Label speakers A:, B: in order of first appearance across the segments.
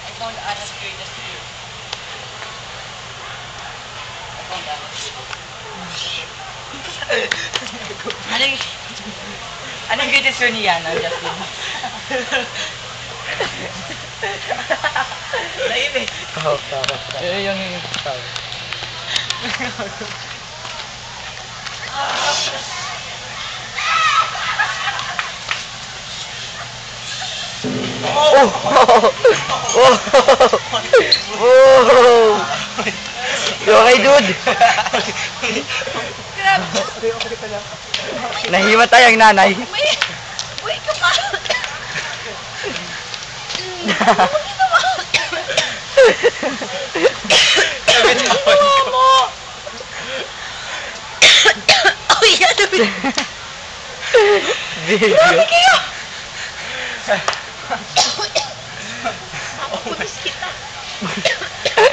A: I found Anna's greatest fear. I found Anna's. Anong greatest fear ni Yana, Justin? Naibig.
B: Oo, tama.
A: Yung
B: Tama. Oh! Oh! Oh! You okay, dude? Nahimatay ang nanay.
C: Uy, ka pa! Ginawa mo! Uy, ano ba?
B: Video.
C: Pulis kita.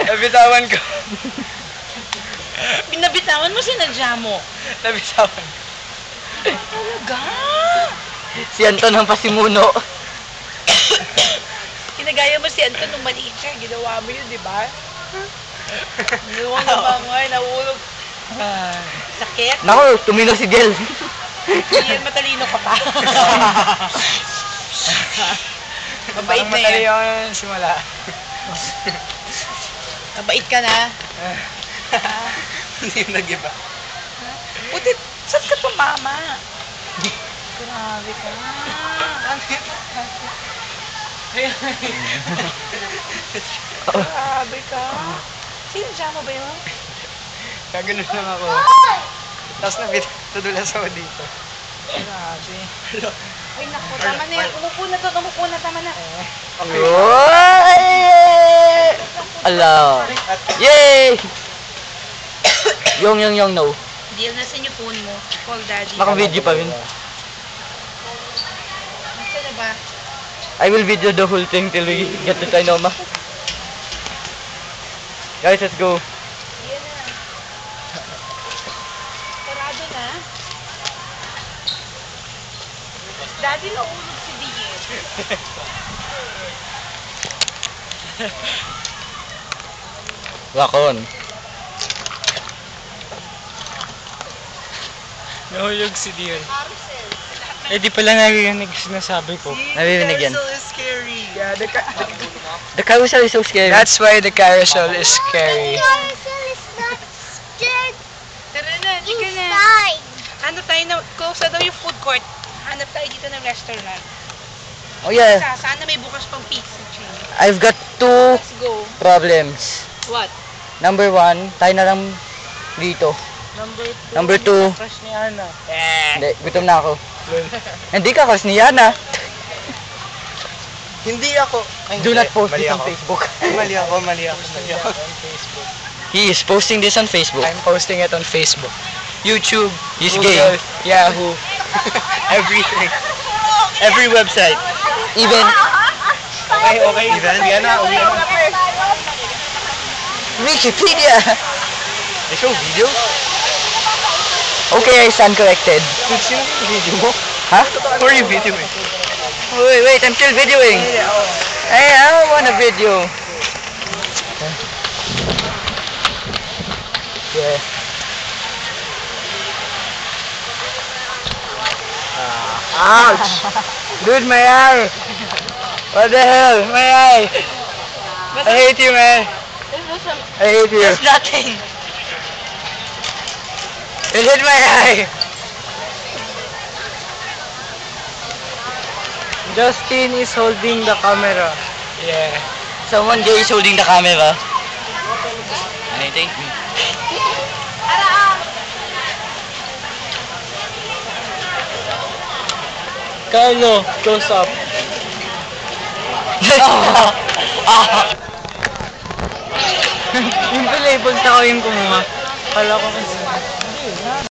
A: Nabitawan ko.
C: Binabitawan mo, sinadya mo.
A: Nabitawan ko.
C: Talaga?
B: Si Anton ang pasimuno.
C: Kinagaya mo si Anton nung maliit ka. Ginawa mo yun, di ba? Ginawa na ba ngayon? Nahulog. Sakit?
B: Naku, tumino si Gel.
C: Yan, matalino ka pa. Mabait na
A: Matali
C: yan.
A: ako yung simula.
C: Mabait ka na.
A: Hindi yung nag-iba.
C: Buti, saan ka tumama? Grabe ka. Grabe ka. Sinadya mo ba yun?
A: Kaganon lang ako. Tapos nadulas ako dito.
C: Grabe. Ay, naku, tama na yan. Umupo na to, tama na.
B: Oy! Ala. Yay! Yung, no.
C: Deal na sa inyo phone mo. Call daddy.
B: Naka-video pa rin.
C: Nasaan na ba?
B: I will video the whole thing till we get to Tainoma. Guys, let's go.
C: Yan na. Sarado na. Daddy, naulog si Diet.
B: Wakon.
A: Nahulog si Dion.
C: Carousel.
A: Eh, di pala narinig sinasabi ko.
B: Narinig yan.
C: Carousel is scary.
A: Yeah,
B: The carousel is so scary.
A: that's why the carousel is scary.
D: Carousel is not scared
C: Tara na, hindi ka na.
D: inside.
C: Ano tayo na, close na daw yung food court. Hanap tayo dito ng restaurant.
B: Oh yeah,
C: Sana may bukas pang pizza chain.
B: I've got two
C: Let's go.
B: problems.
C: What?
B: Number one, tayo na lang dito. Number two,
A: Crush ni Ana.
B: hindi, gutom na ako. Hindi ka kasi ni Yana.
A: Hindi ako. Ay,
B: Do
A: hindi.
B: not post
A: Mali
B: this on
A: ako.
B: Facebook.
A: Mali ako.
B: He is posting this on Facebook.
A: I'm posting it on Facebook. YouTube,
B: He's
A: Google,
B: gay.
A: Yahoo, everything. Every website.
B: Even
A: Okay. Even? Yan na, uwi na.
B: Wikipedia.
A: I show video?
B: Okay, I stand corrected.
A: Sino yung video mo?
B: Huh?
A: Who are you videoing?
B: Wait, I'm still videoing. Hey, I don't want a video. Yeah. Ouch! Dude, my eye! What the hell? My eye! I hate you, man. I hate you.
C: There's nothing.
B: It hit my eye.
A: Justin is holding the camera. Yeah.
B: Someone gay is holding the camera. And I think me.
A: Carlo, close up.
B: Yung pala, punta ko yung kumuha. Kala ko kasi.